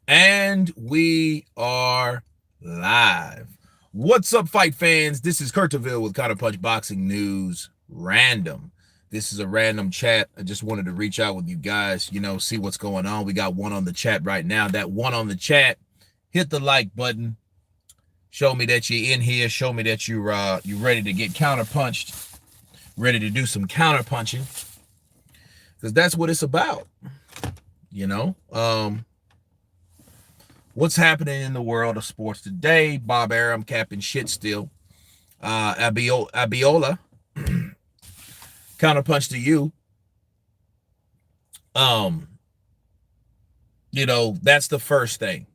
And we are live. What's up, fight fans? This is Curterville with Counterpunch Boxing News Random. This is a random chat. I just wanted to reach out with you guys, see what's going on. We got one on the chat right now. That one on the chat, hit the like button. Show me that you're in here. Show me that you're ready to get counterpunched, ready to do some counterpunching, because that's what it's about. What's happening in the world of sports today? Bob Arum capping shit still. Abiola counterpunch to you. That's the first thing.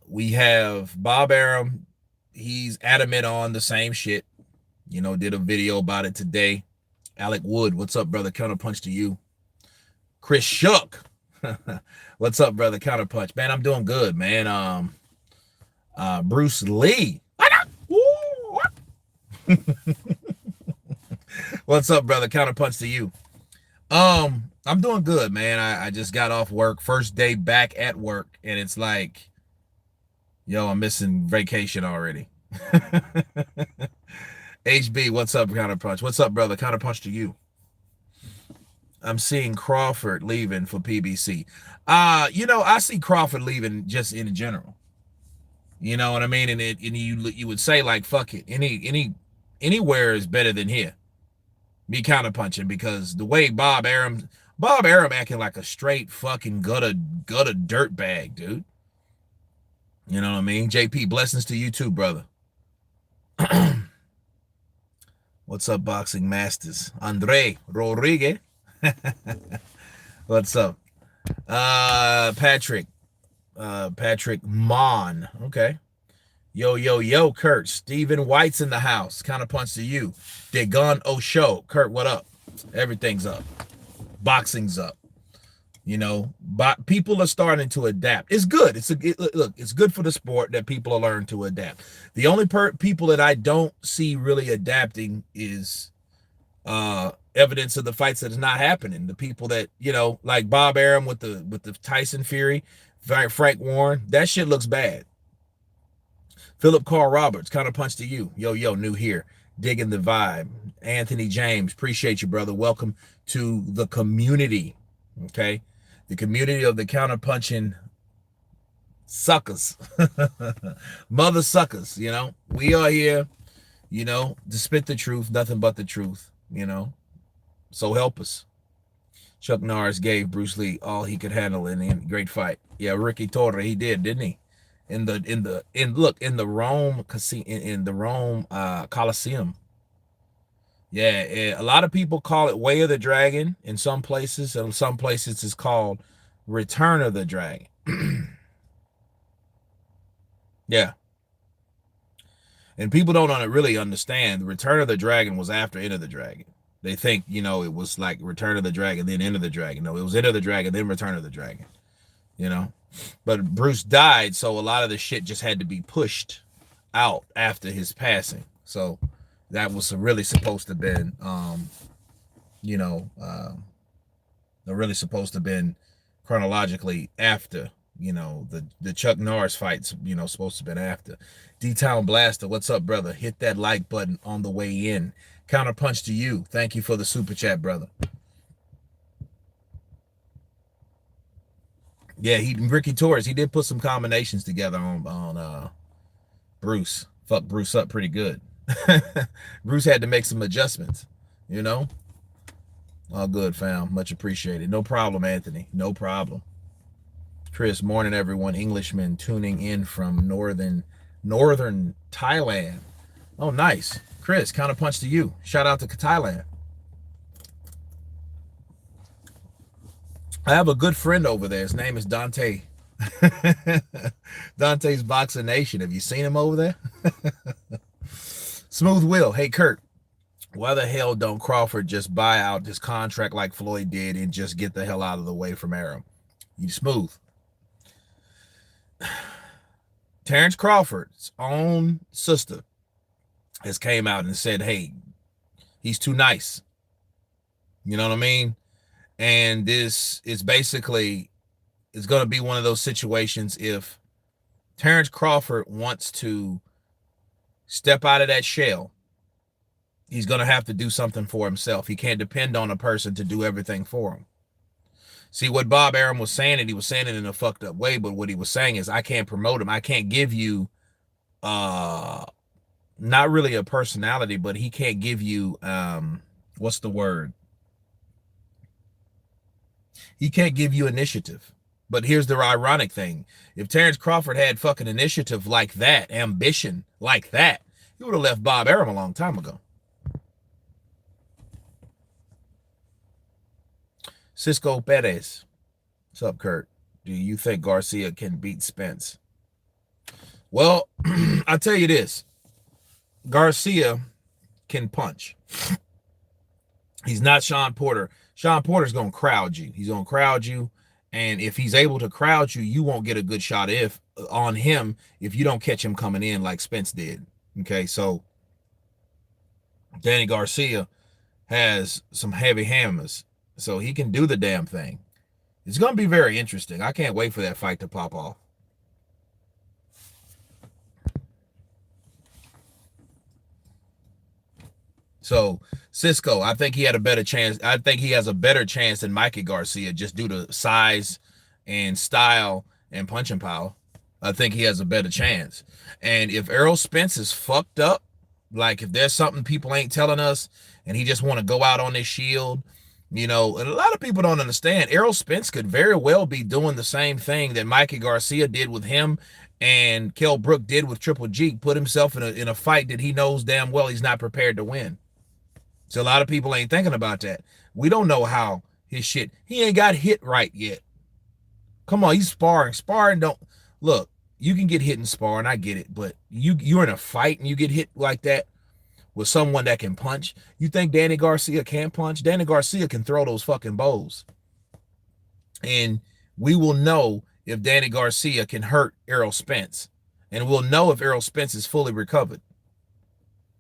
We have Bob Arum. He's adamant on the same shit. Did a video about it today. Alec Wood, what's up, brother? Counterpunch to you. Chris Shook. What's up, brother? Counterpunch. Man, I'm doing good, man. Bruce Lee. What's up, brother? Counterpunch to you. I'm doing good, man. I just got off work. First day back at work, and it's like, I'm missing vacation already. HB, what's up, Counterpunch? What's up, brother? Counterpunch to you. I'm seeing Crawford leaving for PBC. I see Crawford leaving just in general. You know what I mean? And you would say, like, fuck it. Anywhere is better than here. Be counterpunching, because the way Bob Arum acting like a straight fucking gutter dirt bag, dude. You know what I mean? JP, blessings to you too, brother. What's up, Boxing Masters? Andre Rodriguez. What's up? Patrick Mon. Okay. Yo, Kurt. Stephen White's in the house. Counterpunch to you. Degon Osho. Kurt, what up? Everything's up. Boxing's up. People are starting to adapt. It's good. Look, it's good for the sport that people are learning to adapt. The only people that I don't see really adapting is evidence of the fights that is not happening. The people that, like Bob Arum with the Tyson Fury, Frank Warren, that shit looks bad. Philip Carl Roberts, counterpunch to you. Yo, new here. Digging the vibe. Anthony James, appreciate you, brother. Welcome to the community. Okay? The community of the counterpunching suckers. Mother suckers, We are here, to spit the truth, nothing but the truth, So help us. Chuck Norris gave Bruce Lee all he could handle in a great fight. Yeah, Ricky Torre, he did, didn't he? In the Rome casino, in the Rome Coliseum. Yeah, a lot of people call it Way of the Dragon in some places, and some places it's called Return of the Dragon. Yeah. And people don't really understand. Return of the Dragon was after Enter the Dragon. They think, it was like Return of the Dragon, then Enter the Dragon. No, it was Enter the Dragon, then Return of the Dragon. But Bruce died, so a lot of the shit just had to be pushed out after his passing. So that was really supposed to have been, really supposed to have been chronologically after, the Chuck Norris fights, supposed to have been after. D-Town Blaster, what's up, brother? Hit that like button on the way in. Counterpunch to you. Thank you for the super chat, brother. Yeah, Ricky Torres, he did put some combinations together on Bruce. Fucked Bruce up pretty good. Bruce had to make some adjustments, All good, fam. Much appreciated. No problem, Anthony. No problem. Chris, morning, everyone. Englishman tuning in from northern Thailand. Oh, nice. Chris, counterpunch to you. Shout out to Thailand. I have a good friend over there. His name is Dante. Dante's Boxing Nation. Have you seen him over there? Smooth Will. Hey, Kurt. Why the hell don't Crawford just buy out his contract like Floyd did and just get the hell out of the way from Arum? You smooth. Terrence Crawford's own sister has came out and said, hey, he's too nice. You know what I mean? And this is basically it's going to be one of those situations if Terrence Crawford wants to step out of that shell, he's going to have to do something for himself. He can't depend on a person to do everything for him. See, what Bob Arum was saying, and he was saying it in a fucked up way, but what he was saying is, I can't promote him. I can't give you, not really a personality, but he can't give you, what's the word? He can't give you initiative. But here's the ironic thing. If Terrence Crawford had fucking initiative like that, ambition like that, he would have left Bob Arum a long time ago. Cisco Perez. What's up, Kurt? Do you think Garcia can beat Spence? Well, I'll tell you this. Garcia can punch. He's not Sean Porter. Sean Porter's going to crowd you. He's going to crowd you. And if he's able to crowd you, you won't get a good shot on him if you don't catch him coming in like Spence did. Okay, so Danny Garcia has some heavy hammers, so he can do the damn thing. It's going to be very interesting. I can't wait for that fight to pop off. So Cisco, I think he had a better chance. I think he has a better chance than Mikey Garcia just due to size and style and punching power. I think he has a better chance. And if Errol Spence is fucked up, like if there's something people ain't telling us and he just want to go out on this shield, you know, and a lot of people don't understand, Errol Spence could very well be doing the same thing that Mikey Garcia did with him and Kell Brook did with Triple G, put himself in a fight that he knows damn well he's not prepared to win. So a lot of people ain't thinking about that. We don't know how his shit, he ain't got hit right yet. Come on, he's sparring. Sparring don't, look, you can get hit in sparring, I get it, but you're in a fight and you get hit like that with someone that can punch. You think Danny Garcia can't punch? Danny Garcia can throw those fucking bows. And we will know if Danny Garcia can hurt Errol Spence. And we'll know if Errol Spence is fully recovered.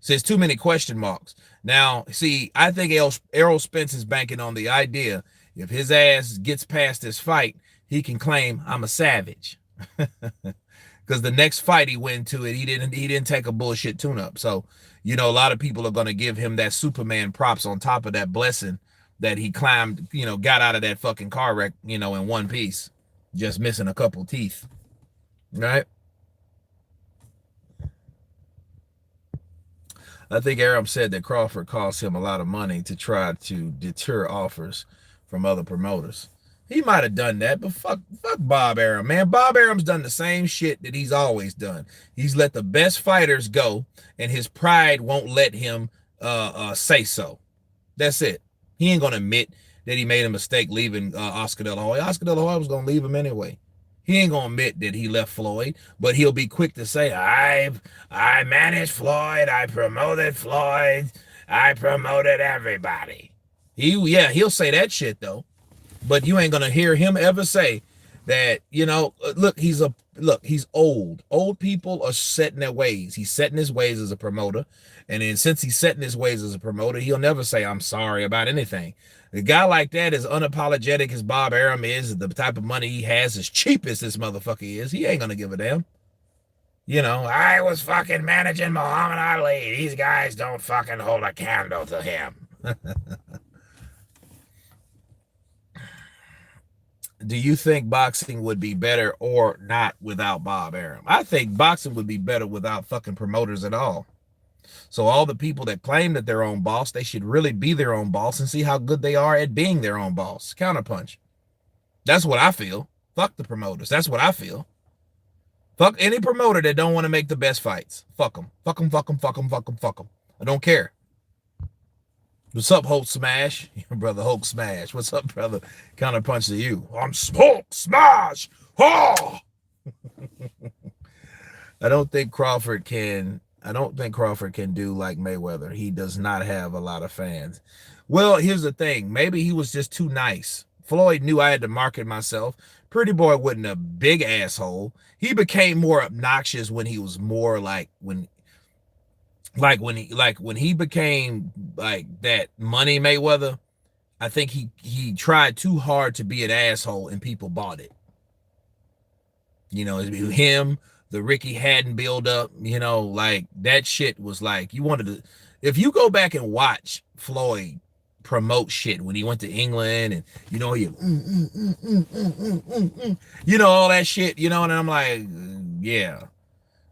So there's too many question marks. Now, see, I think Errol Spence is banking on the idea if his ass gets past this fight, he can claim I'm a savage. Because the next fight he went to it, he didn't take a bullshit tune-up. So, you know, a lot of people are going to give him that Superman props on top of that blessing that he climbed, you know, got out of that fucking car wreck, you know, in one piece, just missing a couple teeth, right? I think Arum said that Crawford cost him a lot of money to try to deter offers from other promoters. He might have done that, but fuck Bob Arum, man. Bob Arum's done the same shit that he's always done. He's let the best fighters go, and his pride won't let him say so. That's it. He ain't gonna admit that he made a mistake leaving Oscar De La Hoya. Oscar De La Hoya was gonna leave him anyway. He ain't gonna admit that he left Floyd, but he'll be quick to say, I managed Floyd, I promoted Floyd, I promoted everybody. He'll say that shit though. But you ain't gonna hear him ever say that, you know, look, he's old. Old people are set in their ways. He's set in his ways as a promoter. And then since he's set in his ways as a promoter, he'll never say, I'm sorry about anything. A guy like that, as unapologetic as Bob Arum is, the type of money he has, as cheap as this motherfucker is, he ain't gonna give a damn. You know, I was fucking managing Muhammad Ali. These guys don't fucking hold a candle to him. Do you think boxing would be better or not without Bob Arum? I think boxing would be better without fucking promoters at all. So all the people that claim that they're own boss, they should really be their own boss and see how good they are at being their own boss. Counterpunch. That's what I feel. Fuck the promoters. That's what I feel. Fuck any promoter that don't want to make the best fights. Fuck them. Fuck them, fuck them, fuck them, fuck them, fuck them. I don't care. What's up, Hulk Smash? Your brother Hulk Smash. What's up, brother? Counterpunch to you. I'm Hulk Smash. Oh! I don't think Crawford can do like Mayweather. He does not have a lot of fans. Well, here's the thing. Maybe he was just too nice. Floyd knew I had to market myself. Pretty Boy wasn't a big asshole. He became more obnoxious when he was more like when he became like that Money Mayweather. I think he tried too hard to be an asshole and people bought it. You know, him, the Ricky Hatton build up, you know, like that shit was like, you wanted to, if you go back and watch Floyd promote shit when he went to England and, you know, you know, all that shit, you know, and I'm like, yeah,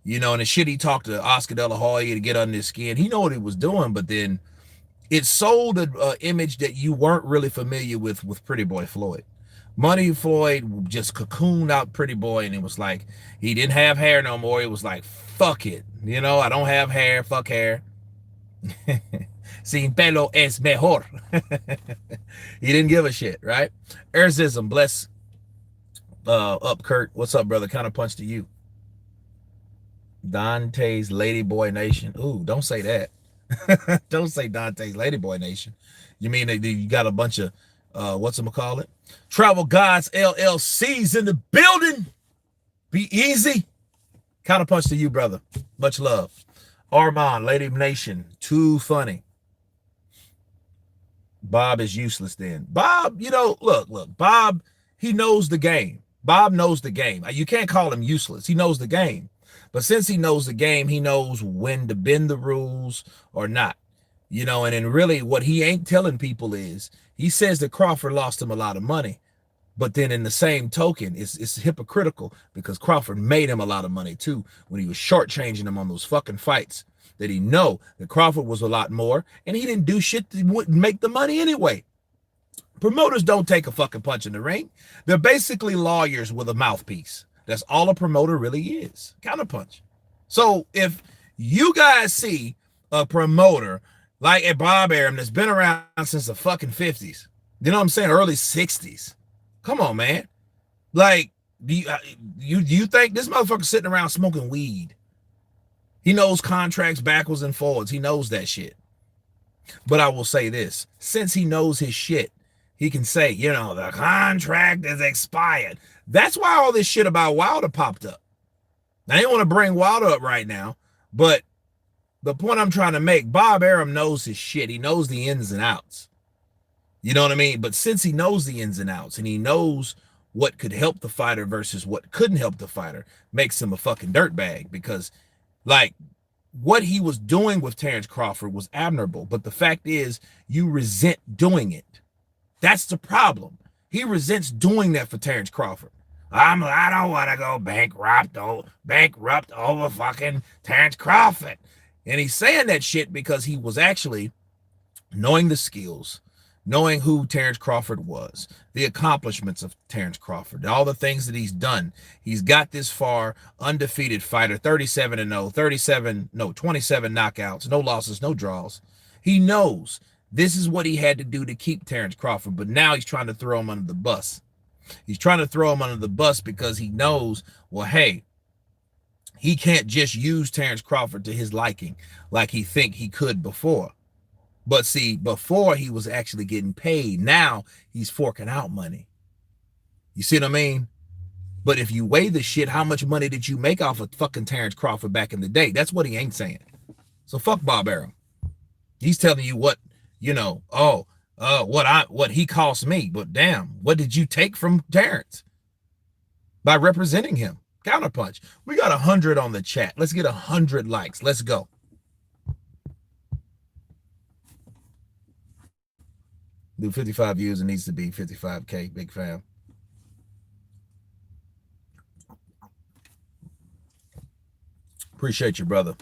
you know, and the shit he talked to Oscar De La Hoya to get under his skin, he know what he was doing, but then it sold an image that you weren't really familiar with Pretty Boy Floyd. Money Floyd just cocooned out Pretty Boy, and it was like he didn't have hair no more. It was like, fuck it. You know, I don't have hair. Fuck hair. Sin pelo es mejor. He didn't give a shit, right? Erzism, bless up, Kurt. What's up, brother? Counterpunch to you. Dante's Ladyboy Nation. Ooh, don't say that. Don't say Dante's Ladyboy Nation. You mean you got a bunch of what's it call it? Travel Gods LLC's in the building. Be easy. Counterpunch to you, brother. Much love. Armand, Lady Nation, too funny. Bob is useless then. Bob, you know, look, Bob, he knows the game. Bob knows the game. You can't call him useless. He knows the game. But since he knows the game, he knows when to bend the rules or not. You know, and then really what he ain't telling people is, he says that Crawford lost him a lot of money. But then in the same token, it's hypocritical because Crawford made him a lot of money too when he was shortchanging him on those fucking fights that he know that Crawford was a lot more and he didn't do shit that wouldn't make the money anyway. Promoters don't take a fucking punch in the ring. They're basically lawyers with a mouthpiece. That's all a promoter really is. Counterpunch. So if you guys see a promoter like a Bob Arum that's been around since the fucking 50s, you know what I'm saying? Early 60s. Come on, man. Like, do you think this motherfucker's sitting around smoking weed? He knows contracts backwards and forwards. He knows that shit. But I will say this. Since he knows his shit, he can say, you know, the contract is expired. That's why all this shit about Wilder popped up. I didn't want to bring Wilder up right now, but the point I'm trying to make, Bob Arum knows his shit. He knows the ins and outs. You know what I mean? But since he knows the ins and outs and he knows what could help the fighter versus what couldn't help the fighter, makes him a fucking dirtbag because, like, what he was doing with Terrence Crawford was admirable. But the fact is, you resent doing it. That's the problem. He resents doing that for Terrence Crawford. I don't want to go bankrupt over fucking Terrence Crawford. And he's saying that shit because he was actually knowing the skills, knowing who Terrence Crawford was, the accomplishments of Terrence Crawford, all the things that he's done. He's got this far, undefeated fighter, 37-0, 27 knockouts, no losses, no draws. He knows this is what he had to do to keep Terrence Crawford, but now he's trying to throw him under the bus. He's trying to throw him under the bus because he knows, well, hey, he can't just use Terrence Crawford to his liking like he think he could before. But see, before he was actually getting paid. Now he's forking out money. You see what I mean? But if you weigh the shit, how much money did you make off of fucking Terrence Crawford back in the day? That's what he ain't saying. So fuck Bob Arum. He's telling you what, you know, what he cost me. But damn, what did you take from Terrence by representing him? Counterpunch. We got 100 on the chat. Let's get 100 likes. Let's go. Do 55 views. It needs to be 55K. Big fam. Appreciate you, brother.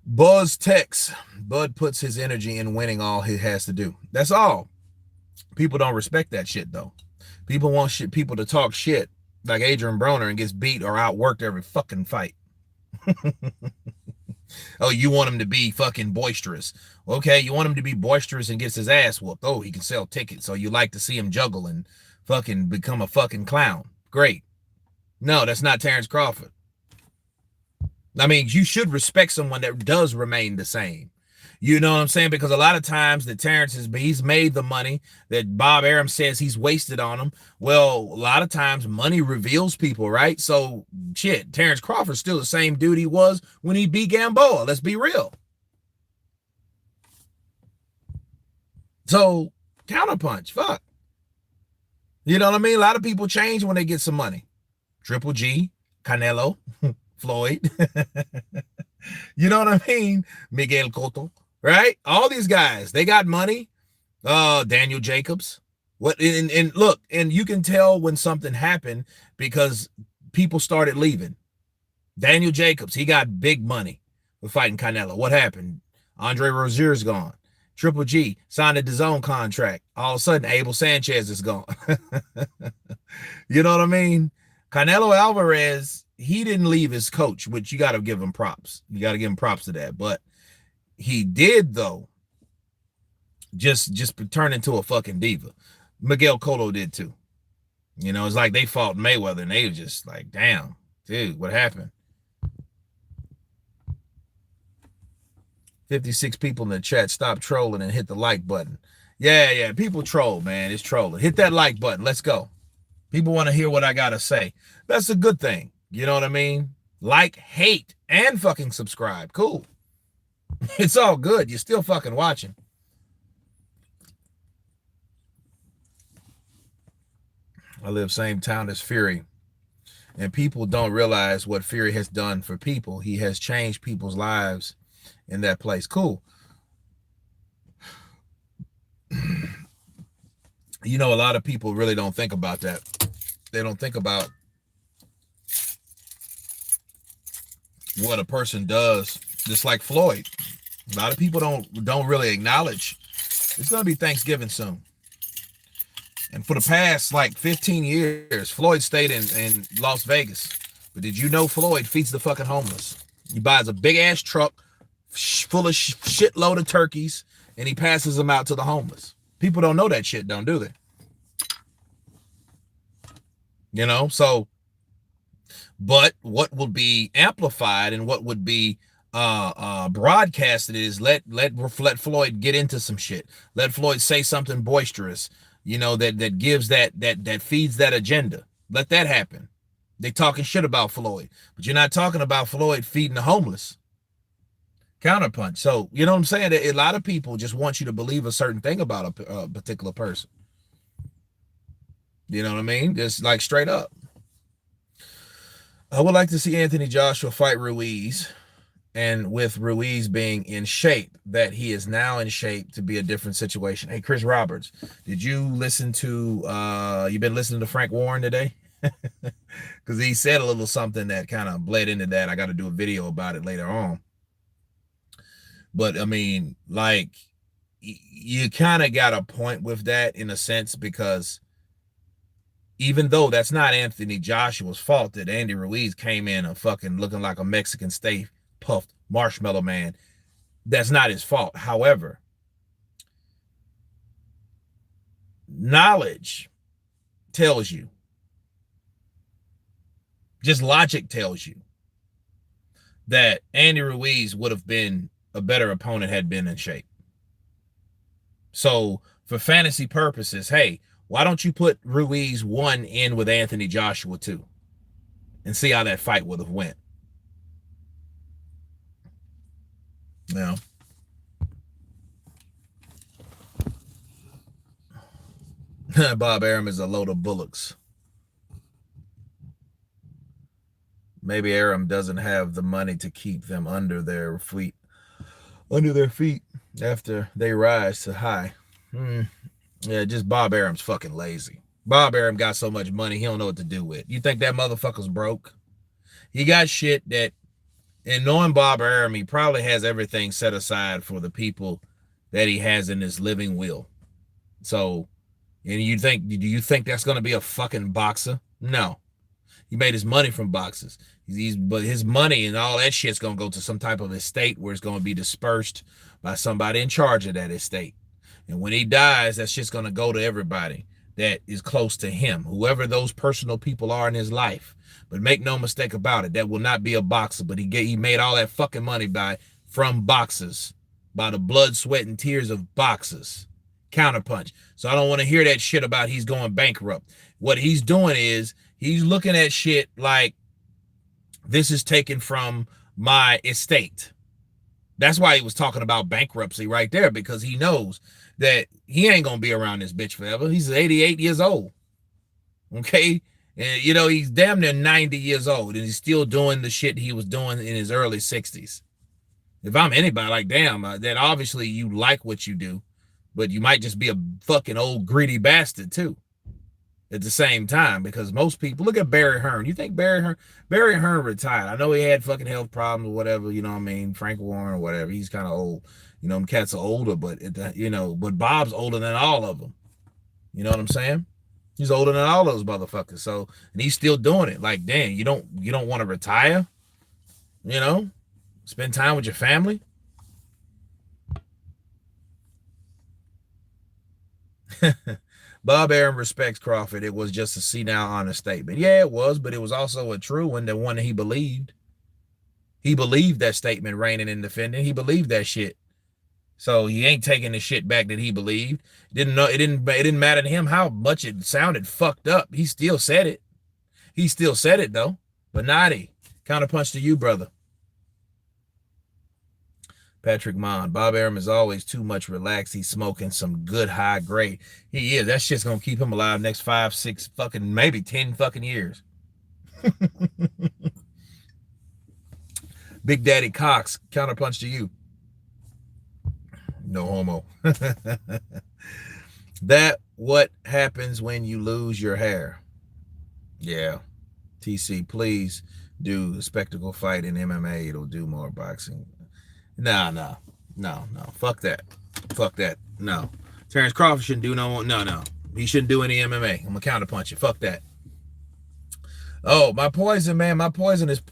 Buzz text. Bud puts his energy in winning all he has to do. That's all. People don't respect that shit, though. People want people to talk shit like Adrian Broner and gets beat or outworked every fucking fight. Oh, you want him to be fucking boisterous. Okay, you want him to be boisterous and gets his ass whooped. Oh, he can sell tickets. So you like to see him juggle and fucking become a fucking clown. Great. No, that's not Terrence Crawford. I mean, you should respect someone that does remain the same. You know what I'm saying? Because a lot of times that Terrence he's made the money that Bob Arum says he's wasted on him. Well, a lot of times money reveals people, right? So shit, Terrence Crawford's still the same dude he was when he beat Gamboa. Let's be real. So counterpunch, fuck. You know what I mean? A lot of people change when they get some money. Triple G, Canelo, Floyd. You know what I mean? Miguel Cotto, right? All these guys, they got money. Daniel Jacobs. What and look, and you can tell when something happened because people started leaving. Daniel Jacobs, he got big money for fighting Canelo. What happened? Andre Rozier's gone. Triple G signed a DAZN contract. All of a sudden, Abel Sanchez is gone. You know what I mean? Canelo Alvarez, he didn't leave his coach, which you got to give him props. You got to give him props to that. But he did, though, just turn into a fucking diva. Miguel Cotto did, too. You know, it's like they fought Mayweather, and they were just like, damn, dude, what happened? 56 people in the chat. Stop trolling and hit the like button. Yeah, people troll, man. It's trolling. Hit that like button. Let's go. People want to hear what I got to say. That's a good thing. You know what I mean? Like, hate, and fucking subscribe. Cool. It's all good. You're still fucking watching. I live same town as Fury. And people don't realize what Fury has done for people. He has changed people's lives in that place. Cool. You know, a lot of people really don't think about that. They don't think about what a person does, just like Floyd. A lot of people don't really acknowledge. It's going to be Thanksgiving soon. And for the past like 15 years, Floyd stayed in Las Vegas. But did you know Floyd feeds the fucking homeless? He buys a big ass truck full of shitload of turkeys, and he passes them out to the homeless. People don't know that shit, do they? You know, so, but what will be amplified and what would be broadcasted is let Floyd get into some shit. Let Floyd say something boisterous, you know, that gives that feeds that agenda. Let that happen. They talking shit about Floyd, but you're not talking about Floyd feeding the homeless. Counterpunch. So, you know what I'm saying? A lot of people just want you to believe a certain thing about a particular person. You know what I mean? Just like straight up. I would like to see Anthony Joshua fight Ruiz, and with Ruiz being in shape, that he is now in shape to be a different situation. Hey, Chris Roberts, did you listen to, you been listening to Frank Warren today? Because he said a little something that kind of bled into that. I got to do a video about it later on. But, I mean, like, you kind of got a point with that in a sense, because even though that's not Anthony Joshua's fault that Andy Ruiz came in and fucking looking like a Mexican Stay Puffed Marshmallow Man, that's not his fault. However, knowledge tells you, just logic tells you, that Andy Ruiz would have been a better opponent had been in shape. So for fantasy purposes, hey, why don't you put Ruiz 1 in with Anthony Joshua 2 and see how that fight would have went? Now, Bob Arum is a load of bullocks. Maybe Arum doesn't have the money to keep them under their feet after they rise to high. Yeah, just Bob Arum's fucking lazy. Bob Arum got so much money, he don't know what to do with. You think that motherfucker's broke? He got shit that, and knowing Bob Arum, he probably has everything set aside for the people that he has in his living will. So, and do you think that's going to be a fucking boxer? No. He made his money from boxes. But his money and all that shit's going to go to some type of estate where it's going to be dispersed by somebody in charge of that estate. And when he dies, that shit's going to go to everybody that is close to him, whoever those personal people are in his life. But make no mistake about it, that will not be a boxer. But he made all that fucking money from boxers, by the blood, sweat, and tears of boxers. Counterpunch. So I don't want to hear that shit about he's going bankrupt. What he's doing is he's looking at shit like, this is taken from my estate. That's why he was talking about bankruptcy right there, because he knows that he ain't going to be around this bitch forever. He's 88 years old. Okay? And you know, he's damn near 90 years old and he's still doing the shit he was doing in his early 60s. If I'm anybody, like, damn, that obviously you like what you do, but you might just be a fucking old greedy bastard too at the same time, because most people, look at Barry Hearn. You think Barry Hearn retired? I know he had fucking health problems or whatever, you know what I mean? Frank Warren or whatever. He's kind of old. You know, them cats are older, but you know, but Bob's older than all of them. You know what I'm saying? He's older than all those motherfuckers. So, and he's still doing it. Like, damn, you don't want to retire? You know, spend time with your family. Bob Arum respects Crawford. It was just a senile, honest statement. Yeah, it was, but it was also a true one, the one that he believed. He believed that statement, reigning and defending. He believed that shit. So he ain't taking the shit back that he believed. It didn't matter to him how much it sounded fucked up. He still said it. He still said it though. But Nadi, counterpunch to you, brother. Patrick Mon, Bob Arum is always too much relaxed. He's smoking some good high grade. He is. That shit's gonna keep him alive next 5, 6 fucking, maybe 10 fucking years. Big Daddy Cox, counterpunch to you. No homo. That what happens when you lose your hair. Yeah. TC, please do a spectacle fight in MMA. It'll do more boxing. No. Fuck that. No. Terrence Crawford shouldn't do no. He shouldn't do any MMA. I'm gonna counterpunch it. Fuck that. Oh, my poison, man. My poison is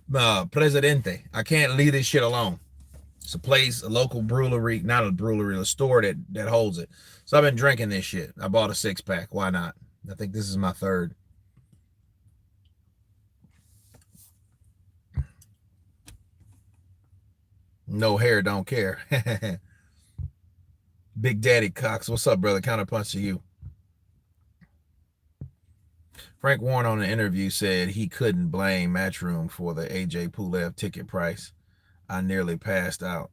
Presidente. I can't leave this shit alone. It's a place, a local brewery, not a brewery, a store that holds it. So I've been drinking this shit. I bought a 6-pack. Why not? I think this is my third. No hair, don't care. Big Daddy Cox. What's up, brother? Counterpunch to you. Frank Warren on an interview said he couldn't blame Matchroom for the AJ Pulev ticket price. I nearly passed out.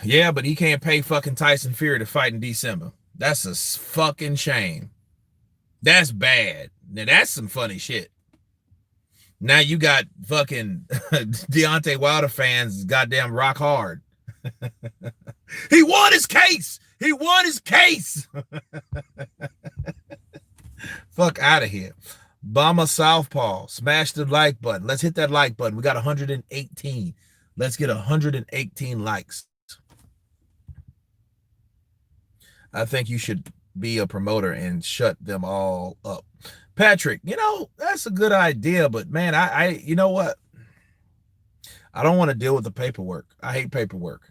Yeah, but he can't pay fucking Tyson Fury to fight in December. That's a fucking shame. That's bad. Now that's some funny shit. Now you got fucking Deontay Wilder fans goddamn rock hard. He won his case. Fuck out of here. Bama Southpaw, smash the like button. Let's hit that like button. We got 118. Let's get 118 likes. I think you should be a promoter and shut them all up. Patrick, you know, that's a good idea, but man, I you know what? I don't want to deal with the paperwork. I hate paperwork.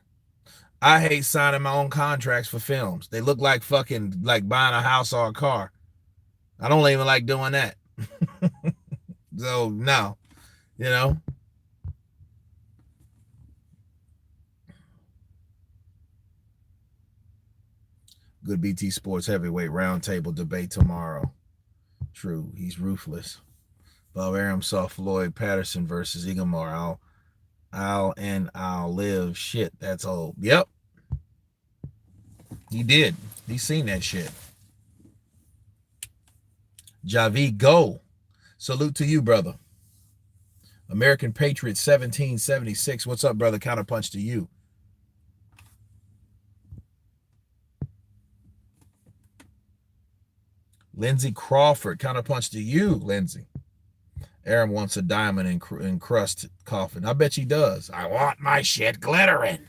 I hate signing my own contracts for films. They look like fucking like buying a house or a car. I don't even like doing that. So no, you know. Good BT Sports heavyweight roundtable debate tomorrow. True, he's ruthless. Bob Arum saw Floyd Patterson versus Igomar. I'll live. Shit, that's old. Yep. He did. He seen that shit. Javi, go. Salute to you, brother. American Patriot 1776. What's up, brother? Counterpunch to you. Lindsey Crawford. Counterpunch to you, Lindsey. Arum wants a diamond encrust coffin. I bet he does. I want my shit glittering.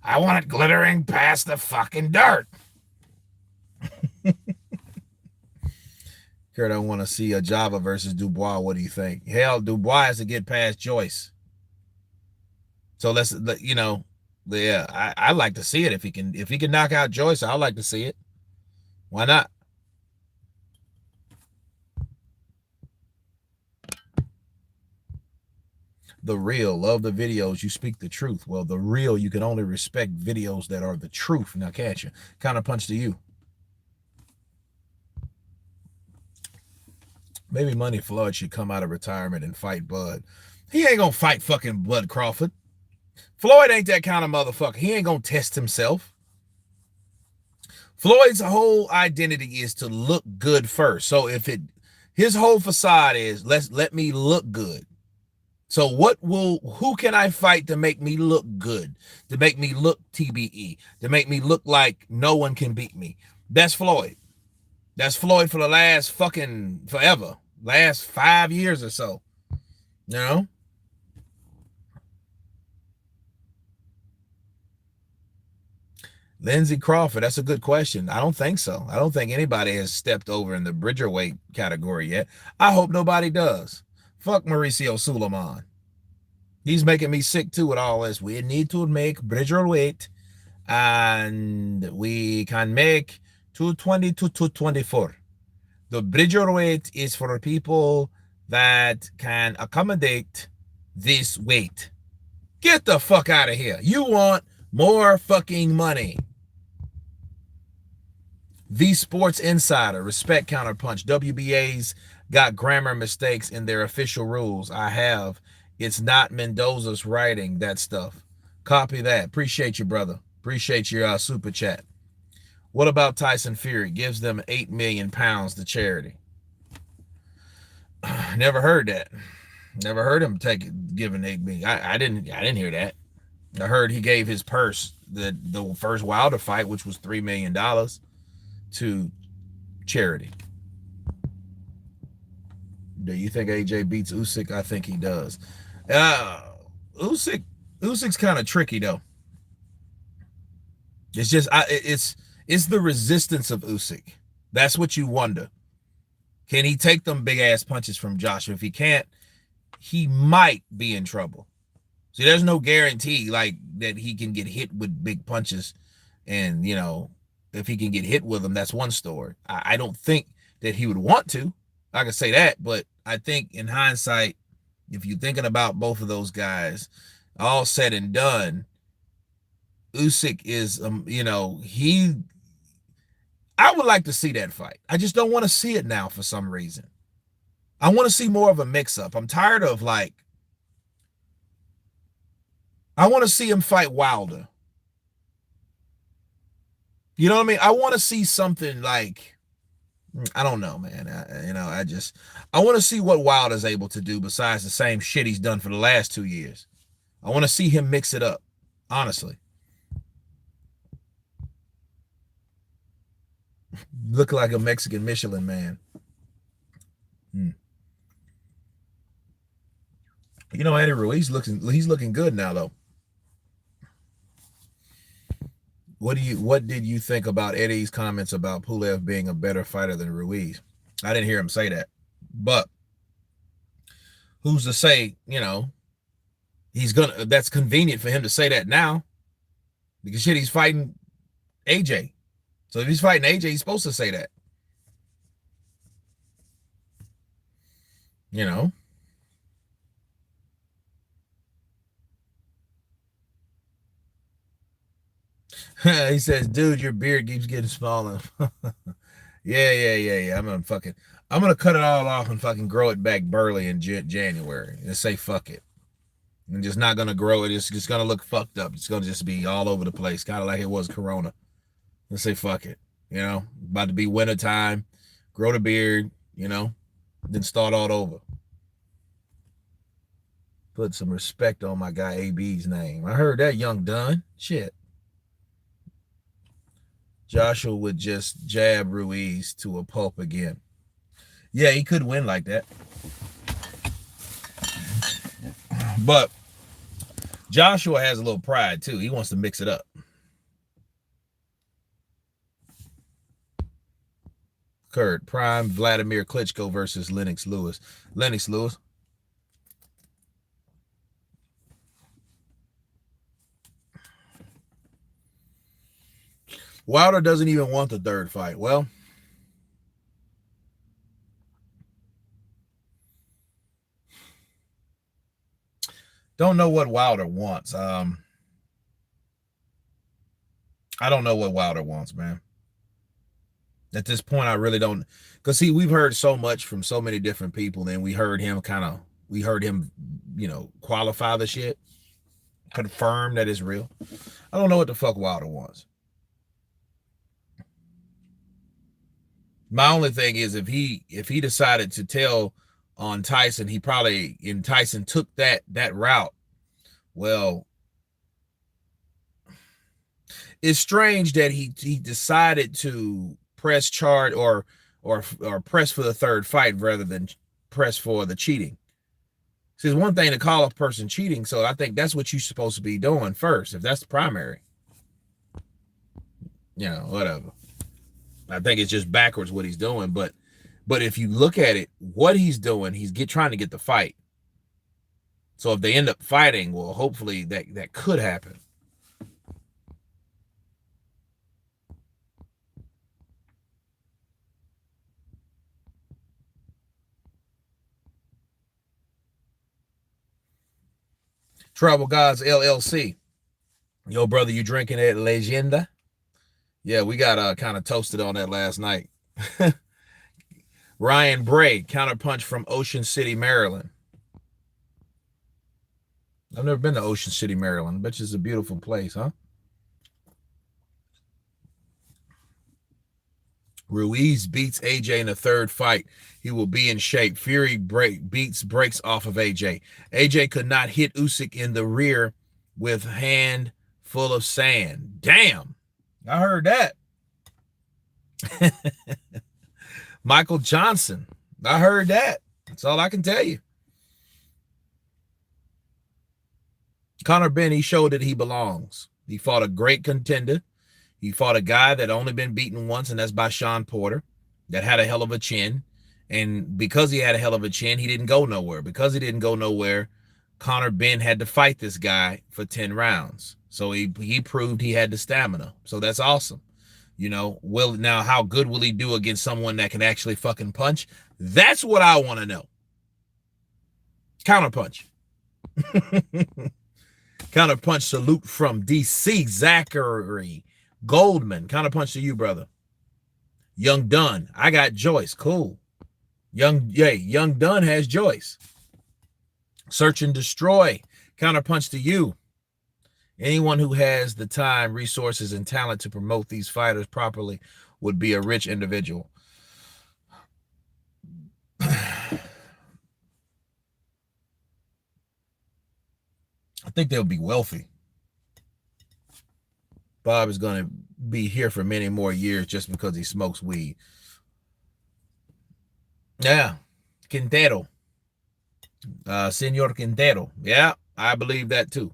I want it glittering past the fucking dirt. Kurt, I want to see a Java versus Dubois. What do you think? Hell, Dubois has to get past Joyce. So let's, you know, yeah, I like to see it. If he can knock out Joyce, I'd like to see it. Why not? The real, love the videos, you speak the truth. Well, the real, you can only respect videos that are the truth. Now, can't you? Counterpunch to you. Maybe Money Floyd should come out of retirement and fight Bud. He ain't gonna fight fucking Bud Crawford. Floyd ain't that kind of motherfucker. He ain't gonna test himself. Floyd's whole identity is to look good first. So his whole facade is let me look good. So who can I fight to make me look good, to make me look TBE, to make me look like no one can beat me? That's Floyd. That's Floyd for the last fucking forever, last 5 years or so. You know? Lindsey Crawford, that's a good question. I don't think so. I don't think anybody has stepped over in the Bridgerweight category yet. I hope nobody does. Fuck Mauricio Suleiman. He's making me sick too with all this. We need to make Bridgerweight, and we can make 220 to 224. The Bridgerweight is for people that can accommodate this weight. Get the fuck out of here. You want more fucking money. The Sports Insider, respect Counterpunch. WBA's got grammar mistakes in their official rules. I have. It's not Mendoza's writing, that stuff. Copy that. Appreciate you, brother. Appreciate your super chat. What about Tyson Fury? Gives them 8 million pounds to charity. Never heard that. Never heard him giving 8 million. I didn't hear that. I heard he gave his purse, the first Wilder fight, which was $3 million, to charity. Do you think AJ beats Usyk? I think he does. Usyk's kind of tricky though. It's just it's the resistance of Usyk. That's what you wonder. Can he take them big ass punches from Joshua? If he can't, he might be in trouble. See, there's no guarantee like that he can get hit with big punches, and if he can get hit with them, that's one story. I don't think that he would want to. I can say that, but I think in hindsight, if you're thinking about both of those guys, all said and done, Usyk is, I would like to see that fight. I just don't want to see it now for some reason. I want to see more of a mix-up. I'm tired of I want to see him fight Wilder. You know what I mean? I want to see something like, I don't know, man. I want to see what Wilder's able to do besides the same shit he's done for the last 2 years. I want to see him mix it up, honestly. Look like a Mexican Michelin man. Eddie Ruiz he's looking good now though. What did you think about Eddie's comments about Pulev being a better fighter than Ruiz? I didn't hear him say that. But who's to say, that's convenient for him to say that now. Because shit, he's fighting AJ. So if he's fighting AJ, he's supposed to say that. He says, dude, your beard keeps getting smaller. Yeah. I'm gonna cut it all off and fucking grow it back burly in January and say fuck it. I'm just not gonna grow it. It's just gonna look fucked up. It's gonna just be all over the place, kind of like it was Corona. Let's say fuck it. About to be winter time. Grow the beard. Then start all over. Put some respect on my guy AB's name. I heard that, Young Dunn. Shit. Joshua would just jab Ruiz to a pulp again. Yeah, he could win like that. But Joshua has a little pride too. He wants to mix it up. Kurt, prime Vladimir Klitschko versus Lennox Lewis. Lennox Lewis. Wilder doesn't even want the third fight. Well, don't know what Wilder wants. I don't know what Wilder wants, man. At this point, I really don't. Because, see, we've heard so much from so many different people, and we heard him qualify the shit, confirm that it's real. I don't know what the fuck Wilder wants. My only thing is if he decided to tell on Tyson, Tyson took that route. Well, it's strange that he decided to press charge or press for the third fight rather than press for the cheating. See, it's one thing to call a person cheating, so I think that's what you're supposed to be doing first, if that's the primary. Whatever. I think it's just backwards what he's doing, but if you look at it, what he's doing, he's trying to get the fight. So if they end up fighting, well, hopefully that could happen. Trouble Gods LLC. Yo, brother, you drinking that Leyenda? Yeah, we got kind of toasted on that last night. Ryan Bray, Counterpunch from Ocean City, Maryland. I've never been to Ocean City, Maryland. I bet you it's a beautiful place, huh? Ruiz beats AJ in the third fight. He will be in shape. Fury breaks off of AJ. AJ could not hit Usyk in the rear with hand full of sand. Damn. I heard that. Michael Johnson. I heard that. That's all I can tell you. Conor Benn, he showed that he belongs. He fought a great contender. He fought a guy that only been beaten once, and that's by Sean Porter, that had a hell of a chin. And because he had a hell of a chin, he didn't go nowhere. Because he didn't go nowhere, Conor Benn had to fight this guy for 10 rounds. So he proved he had the stamina. So that's awesome. Now how good will he do against someone that can actually fucking punch? That's what I want to know. Counterpunch. Counterpunch salute from DC. Zachary Goldman. Counterpunch to you, brother. Young Dunn. I got Joyce. Cool. Young Dunn has Joyce. Search and Destroy. Counterpunch to you. Anyone who has the time, resources, and talent to promote these fighters properly would be a rich individual. I think they'll be wealthy. Bob is going to be here for many more years just because he smokes weed. Yeah. Quintero. Senor Quintero. Yeah, I believe that too.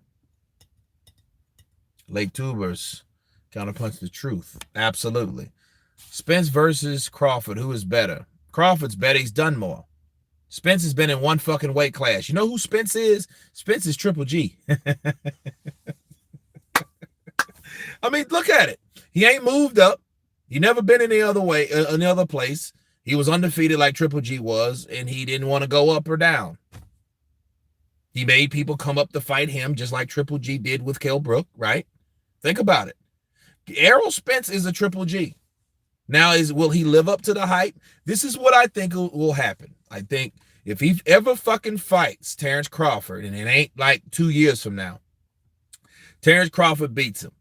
Lake Tubers. Counterpunch the truth. Absolutely. Spence versus Crawford. Who is better? Crawford's better. He's done more. Spence has been in one fucking weight class. You know who Spence is? Spence is Triple G. I mean, look at it. He ain't moved up. He never been any other place. He was undefeated like Triple G was, and he didn't want to go up or down. He made people come up to fight him just like Triple G did with Kell Brook, right? Think about it. Errol Spence is a Triple G. Now, will he live up to the hype? This is what I think will happen. I think if he ever fucking fights Terrence Crawford, and it ain't like 2 years from now, Terrence Crawford beats him.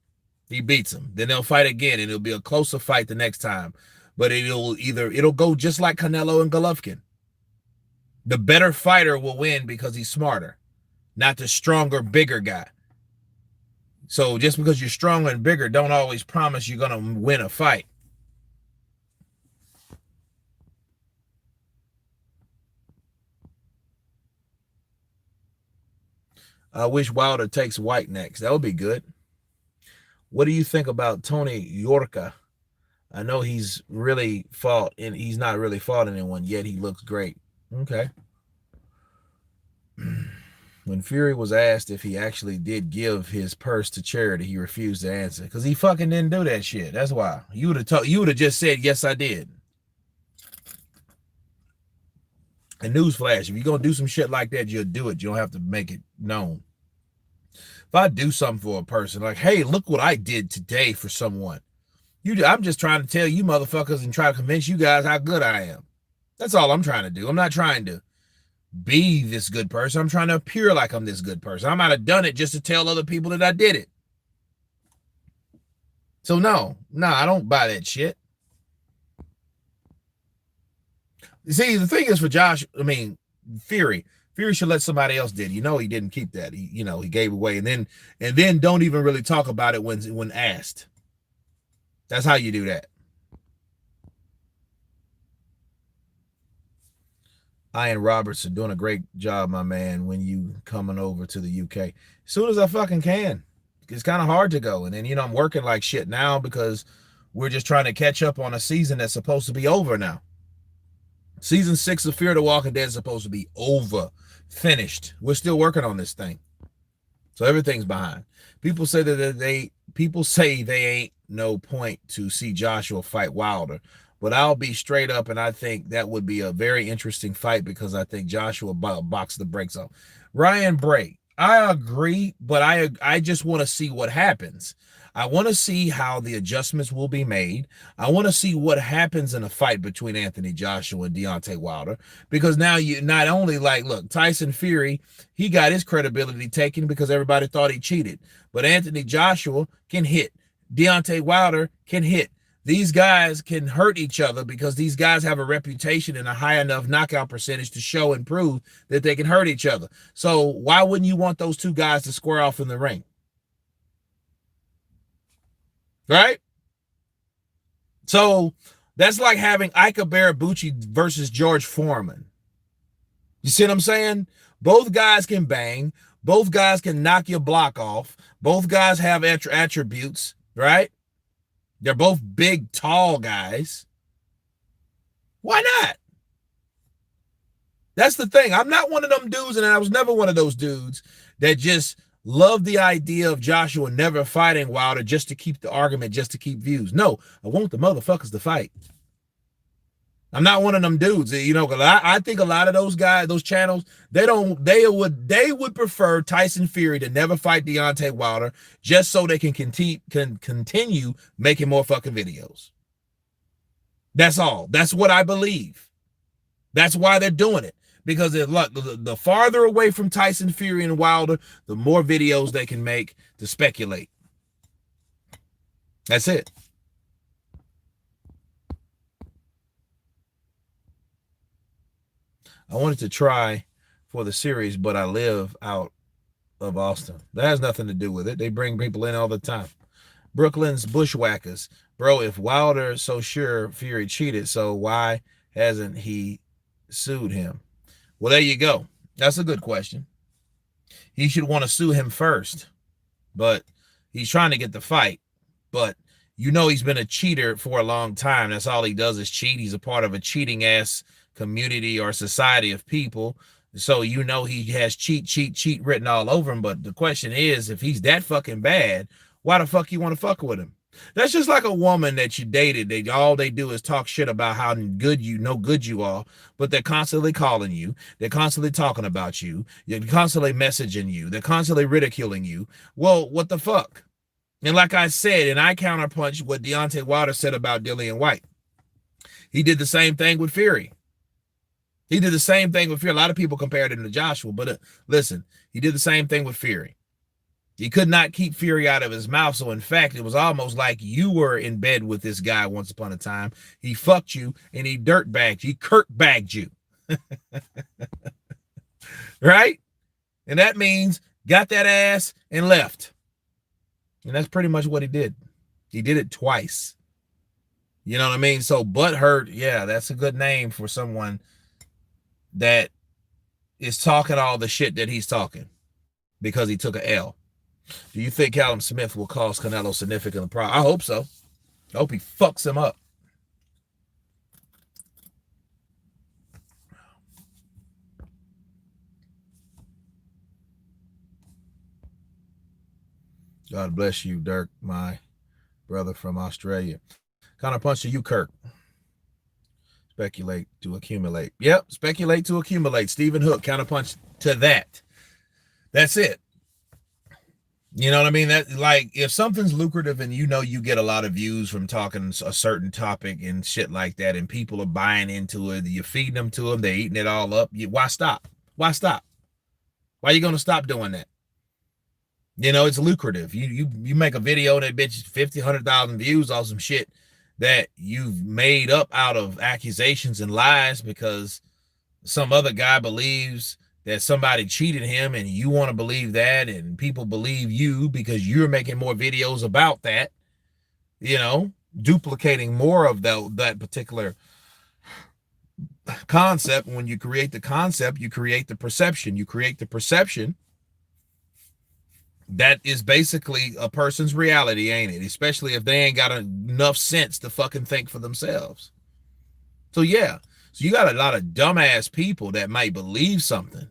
He beats him. Then they'll fight again, and it'll be a closer fight the next time. But it'll go just like Canelo and Golovkin. The better fighter will win because he's smarter, not the stronger, bigger guy. So just because you're stronger and bigger, don't always promise you're going to win a fight. I wish Wilder takes White next. That would be good. What do you think about Tony Yorka? I know he's really fought, and he's not really fought anyone yet. He looks great. Okay. When Fury was asked if he actually did give his purse to charity, he refused to answer because he fucking didn't do that shit. That's why. You would have just said, yes, I did. And newsflash, if you're going to do some shit like that, you'll do it. You don't have to make it known. If I do something for a person, like, hey, look what I did today for someone. I'm just trying to tell you motherfuckers and try to convince you guys how good I am. That's all I'm trying to do. I'm not trying to be this good person. I'm trying to appear like I'm this good person. I might have done it just to tell other people that I did it. So no, I don't buy that shit. See, the thing is for Josh, I mean, Fury. Fury should let somebody else did. You know, he didn't keep that. He gave away, and then don't even really talk about it when asked. That's how you do that. Ian Robertson doing a great job, my man, when you coming over to the UK. As soon as I fucking can. It's kind of hard to go. And then, I'm working like shit now because we're just trying to catch up on a season that's supposed to be over now. Season 6 of Fear the Walking Dead is supposed to be over, finished. We're still working on this thing. So everything's behind. People say they ain't no point to see Joshua fight Wilder. But I'll be straight up, and I think that would be a very interesting fight because I think Joshua boxed the brakes off. Ryan Bray, I agree, but I just want to see what happens. I want to see how the adjustments will be made. I want to see what happens in a fight between Anthony Joshua and Deontay Wilder, because now you not only look, Tyson Fury, he got his credibility taken because everybody thought he cheated, but Anthony Joshua can hit. Deontay Wilder can hit. These guys can hurt each other because these guys have a reputation and a high enough knockout percentage to show and prove that they can hurt each other. So why wouldn't you want those two guys to square off in the ring? Right? So that's like having Ike Barabucci versus George Foreman. You see what I'm saying? Both guys can bang. Both guys can knock your block off. Both guys have attributes, right? They're both big, tall guys. Why not? That's the thing. I'm not one of them dudes, and I was never one of those dudes that just love the idea of Joshua never fighting Wilder just to keep the argument, just to keep views. No, I want the motherfuckers to fight. I'm not one of them dudes, I think a lot of those guys, those channels, they would prefer Tyson Fury to never fight Deontay Wilder just so they can continue making more fucking videos. That's all. That's what I believe. That's why they're doing it. Because the farther away from Tyson Fury and Wilder, the more videos they can make to speculate. That's it. I wanted to try for the series, but I live out of Austin. That has nothing to do with it. They bring people in all the time. Brooklyn's Bushwhackers. Bro, if Wilder so sure Fury cheated, so why hasn't he sued him? Well, there you go. That's a good question. He should want to sue him first, but he's trying to get the fight. But he's been a cheater for a long time. That's all he does is cheat. He's a part of a cheating ass community or society of people. So he has cheat written all over him. But the question is, if he's that fucking bad, why the fuck you want to fuck with him? That's just like a woman that you dated. All they do is talk shit about how good you are, but they're constantly calling you. They're constantly talking about you. They're constantly messaging you. They're constantly ridiculing you. Well, what the fuck? And like I said, and I counterpunch what Deontay Wilder said about Dillian White. He did the same thing with Fury. A lot of people compared him to Joshua, but listen, he did the same thing with Fury. He could not keep Fury out of his mouth. So in fact, it was almost like you were in bed with this guy once upon a time. He fucked you and he dirtbagged you. He Kirk-bagged you. Right? And that means got that ass and left. And that's pretty much what he did. He did it twice. You know what I mean? So butthurt, yeah, that's a good name for someone that is talking all the shit that he's talking because he took a L. Do you think Callum Smith will cause Canelo significant problem? I hope so. I hope he fucks him up. God bless you, Dirk, my brother from Australia. Counterpunch to you, Kirk. Speculate to accumulate. Yep, speculate to accumulate. Stephen Hook, counterpunch to that. That's it. You know what I mean? That, like, if something's lucrative and you get a lot of views from talking a certain topic and shit like that, and people are buying into it, you're feeding them to them, they're eating it all up. Why stop? Why stop? Why are you going to stop doing that? It's lucrative. You make a video that bitch 50, 100,000 views on some shit that you've made up out of accusations and lies because some other guy believes that somebody cheated him and you want to believe that, and people believe you because you're making more videos about that, you know, duplicating more of that particular concept. When you create the concept, you create the perception. You create the perception that is basically a person's reality, ain't it? Especially if they ain't got enough sense to fucking think for themselves. So yeah, so you got a lot of dumbass people that might believe something,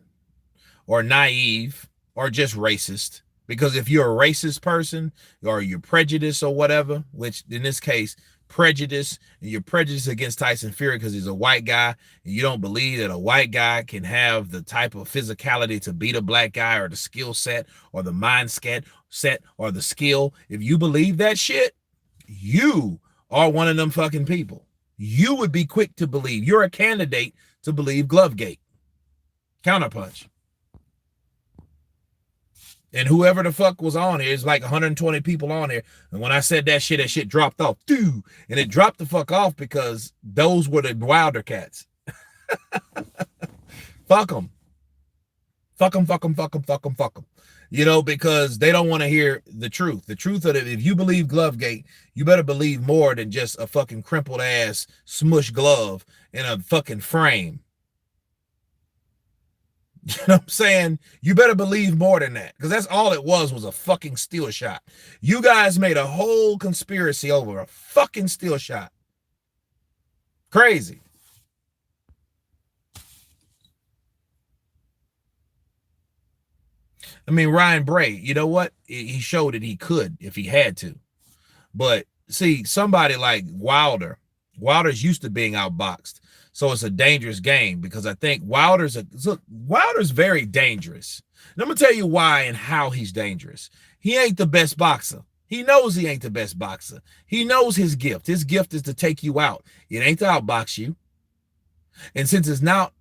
or naive, or just racist. Because if you're a racist person, or you're prejudiced or whatever, which in this case, prejudice, and you're prejudiced against Tyson Fury because he's a white guy, and you don't believe that a white guy can have the type of physicality to beat a black guy, or the skill set, or the mindset set, or the skill. If you believe that shit, you are one of them fucking people. You would be quick to believe. You're a candidate to believe Glovegate, Counterpunch. And whoever the fuck was on here, it's like 120 people on here. And when I said that shit dropped off. And it dropped the fuck off because those were the Wilder cats. Fuck them. Fuck them, fuck them, fuck them, fuck them, fuck them. You know, because they don't want to hear the truth. The truth of it, if you believe Glovegate, you better believe more than just a fucking crumpled ass smush glove in a fucking frame. You know what I'm saying? You better believe more than that, because that's all it was a fucking steel shot. You guys made a whole conspiracy over a fucking steel shot. Crazy. I mean, Ryan Bray, you know what? He showed that he could if he had to. But see, somebody like Wilder's used to being outboxed. So it's a dangerous game, because I think Wilder's very dangerous. And I'm going to tell you why and how he's dangerous. He ain't the best boxer. He knows he ain't the best boxer. He knows his gift. His gift is to take you out. It ain't to outbox you. And since it's not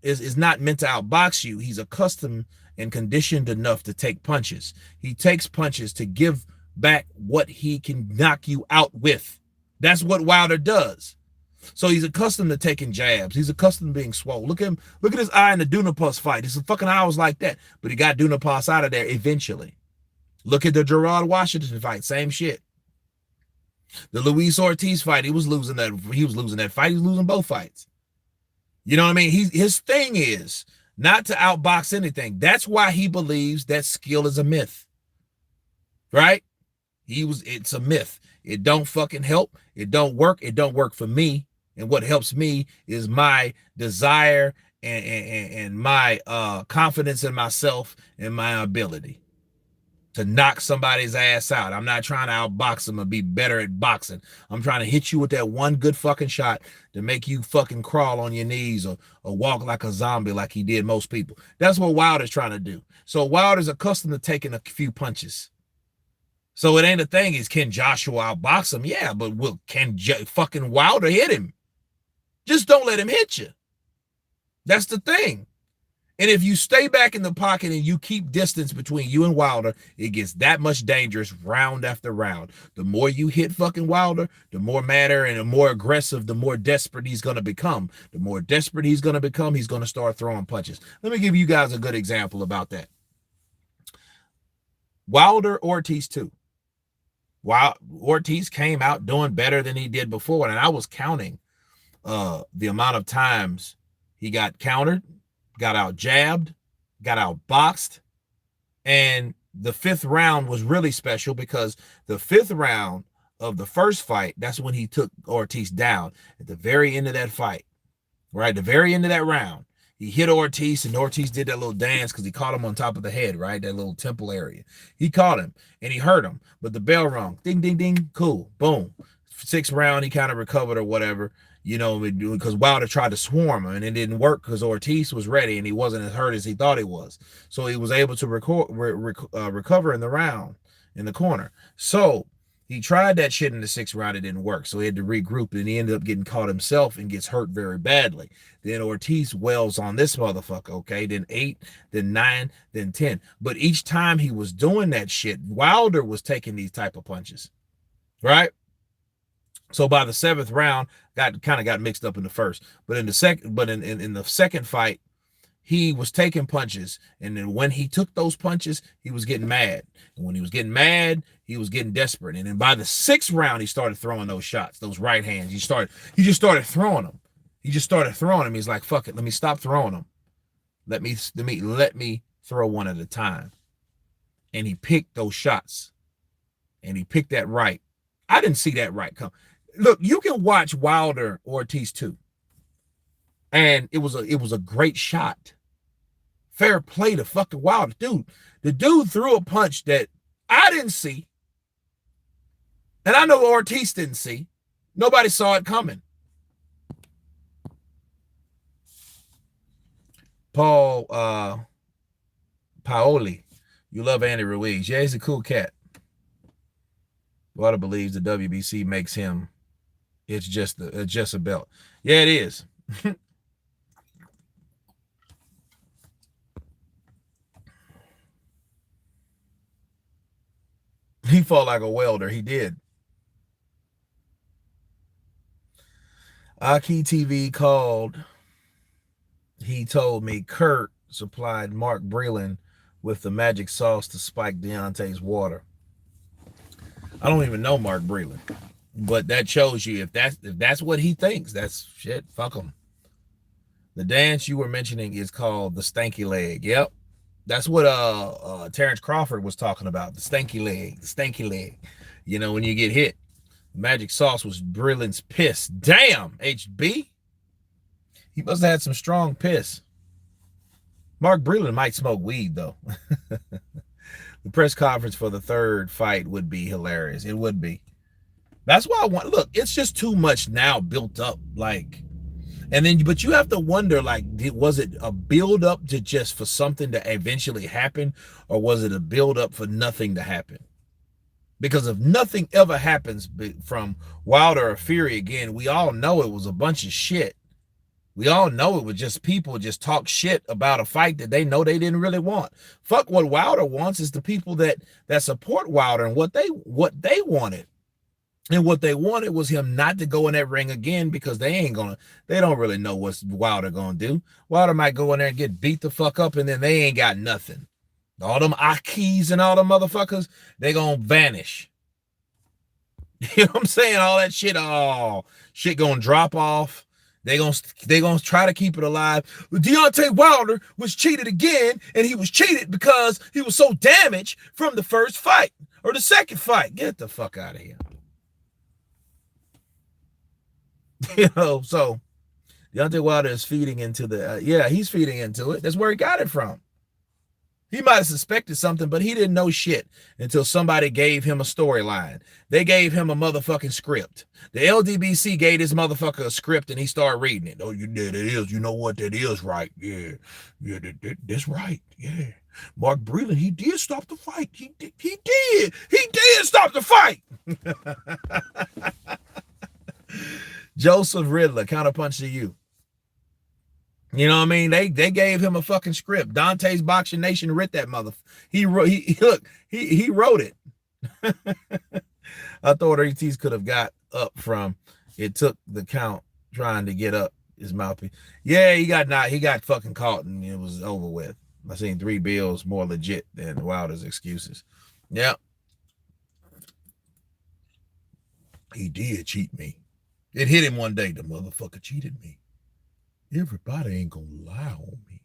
meant to outbox you, he's accustomed and conditioned enough to take punches. He takes punches to give back what he can knock you out with. That's what Wilder does. So he's accustomed to taking jabs. He's accustomed to being swole. Look at him. Look at his eye in the Dunapas fight. His fucking eye was like that, but he got Dunapas out of there eventually. Look at the Gerard Washington fight. Same shit. The Luis Ortiz fight. He was losing that fight. He was losing both fights. You know what I mean? His thing is not to outbox anything. That's why he believes that skill is a myth. Right? It's a myth. It don't fucking help. It don't work. It don't work for me. And what helps me is my desire and my confidence in myself and my ability to knock somebody's ass out. I'm not trying to outbox them and be better at boxing. I'm trying to hit you with that one good fucking shot to make you fucking crawl on your knees or walk like a zombie like he did most people. That's what Wilder's trying to do. So Wilder's accustomed to taking a few punches. So it ain't a thing is, can Joshua outbox him? Yeah, but can fucking Wilder hit him? Just don't let him hit you. That's the thing. And if you stay back in the pocket and you keep distance between you and Wilder, it gets that much dangerous round after round. The more you hit fucking Wilder, the more madder and the more aggressive, the more desperate he's going to become. The more desperate he's going to become, he's going to start throwing punches. Let me give you guys a good example about that. Wilder, Ortiz II. Ortiz came out doing better than he did before, and I was counting the amount of times he got countered, got out jabbed, got out boxed. And the fifth round was really special because the fifth round of the first fight, that's when he took Ortiz down at the very end of that fight, right? The very end of that round, he hit Ortiz, and Ortiz did that little dance because he caught him on top of the head, right? That little temple area. He caught him and he hurt him, but the bell rung. Ding, ding, ding. Cool. Boom. Sixth round, he kind of recovered or whatever, you know, because Wilder tried to swarm him and it didn't work because Ortiz was ready and he wasn't as hurt as he thought he was. So he was able to recover in the round in the corner. So he tried that shit in the sixth round. It didn't work. So he had to regroup, and he ended up getting caught himself and gets hurt very badly. Then Ortiz wails on this motherfucker, okay? Then 8, then 9, then 10. But each time he was doing that shit, Wilder was taking these type of punches, right? So by the seventh round, got mixed up in the first. But in the second, in the second fight, he was taking punches. And then when he took those punches, he was getting mad. And when he was getting mad, he was getting desperate. And then by the sixth round, he started throwing those shots, those right hands. He just started throwing them. He just started throwing them. He's like, fuck it, let me stop throwing them. Let me throw one at a time. And he picked those shots. And he picked that right. I didn't see that right come. Look, you can watch Wilder Ortiz II. And it was a great shot. Fair play to fucking Wilder. Dude, the dude threw a punch that I didn't see. And I know Ortiz didn't see. Nobody saw it coming. Paoli, you love Andy Ruiz. Yeah, he's a cool cat. Wilder believes the WBC makes him, it's just a belt. Yeah, it is. He fought like a welder. He did. Aki TV called. He told me Kurt supplied Mark Breland with the magic sauce to spike Deontay's water. I don't even know Mark Breland, but that shows you if that's what he thinks, that's shit. Fuck him. The dance you were mentioning is called the stanky leg. Yep. That's what Terrence Crawford was talking about. The stanky leg. The stanky leg. You know, when you get hit. Magic sauce was Breland's piss. Damn, HB. He must have had some strong piss. Mark Breland might smoke weed, though. The press conference for the third fight would be hilarious. It would be. That's why I want, look, it's just too much now built up. Like, and then, but you have to wonder, like, was it a build up to just for something to eventually happen, or was it a build up for nothing to happen? Because if nothing ever happens from Wilder or Fury again, we all know it was a bunch of shit. We all know it was just people just talk shit about a fight that they know they didn't really want. Fuck what Wilder wants is the people that support Wilder and what they wanted. And what they wanted was him not to go in that ring again because they don't really know what Wilder gonna do. Wilder might go in there and get beat the fuck up and then they ain't got nothing. All them Akis and all them motherfuckers, they gonna vanish. You know what I'm saying? All that shit, shit gonna drop off. They gonna try to keep it alive. Deontay Wilder was cheated again, and he was cheated because he was so damaged from the first fight or the second fight. Get the fuck out of here. You know, so Deontay Wilder is feeding into the, he's feeding into it. That's where he got it from. He might have suspected something, but he didn't know shit until somebody gave him a storyline. They gave him a motherfucking script. The LDBC gave this motherfucker a script and he started reading it. Oh, you did. It is. You know what? That is right. Yeah. Yeah, that's right. Yeah. Mark Breland, he did stop the fight. He did. He did stop the fight. Joseph Riddler, Counterpunch to you. You know what I mean? They gave him a fucking script. Dante's Boxing Nation writ that mother. He wrote it. I thought Ortiz could have got up from it took the count trying to get up his mouthpiece. Yeah, he got fucking caught and it was over with. I seen 3 bills more legit than Wilder's excuses. Yep. He did cheat me. It hit him one day. The motherfucker cheated me. Everybody ain't gonna lie on me.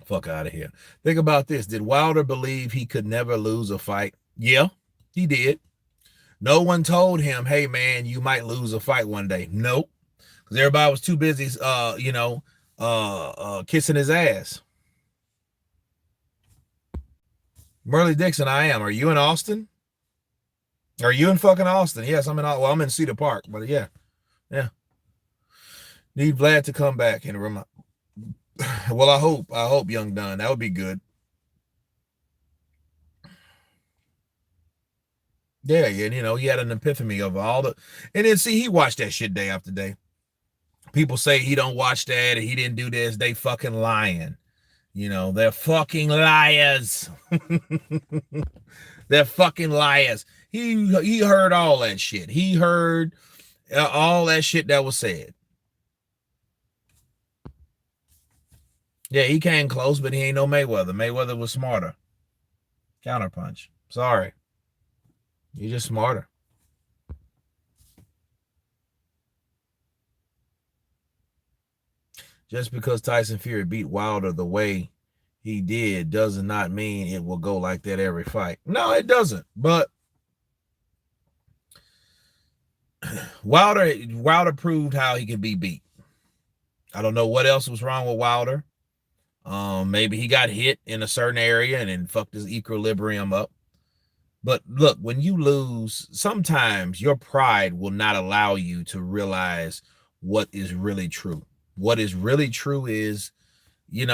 Fuck out of here. Think about this. Did Wilder believe he could never lose a fight? Yeah, he did. No one told him, hey man, you might lose a fight one day. Nope. Because everybody was too busy kissing his ass. Merle Dixon, I am. Are you in Austin? Are you in fucking Austin? Yes, I'm in Cedar Park, but yeah. Need Vlad to come back and remind. Well, I hope Young Dunn. That would be good. Yeah, you know, he had an epiphany of all the, and then see, he watched that shit day after day. People say he don't watch that and he didn't do this. They fucking lying. They're fucking liars. They're fucking liars. He heard all that shit. He heard all that shit that was said. Yeah, he came close, but he ain't no Mayweather. Mayweather was smarter. Counterpunch. Sorry. You're just smarter. Just because Tyson Fury beat Wilder the way he did does not mean it will go like that every fight. No, it doesn't. But Wilder proved how he can be beat. I don't know what else was wrong with Wilder. Maybe he got hit in a certain area and then fucked his equilibrium up. But look, when you lose, sometimes your pride will not allow you to realize what is really true. What is really true is, he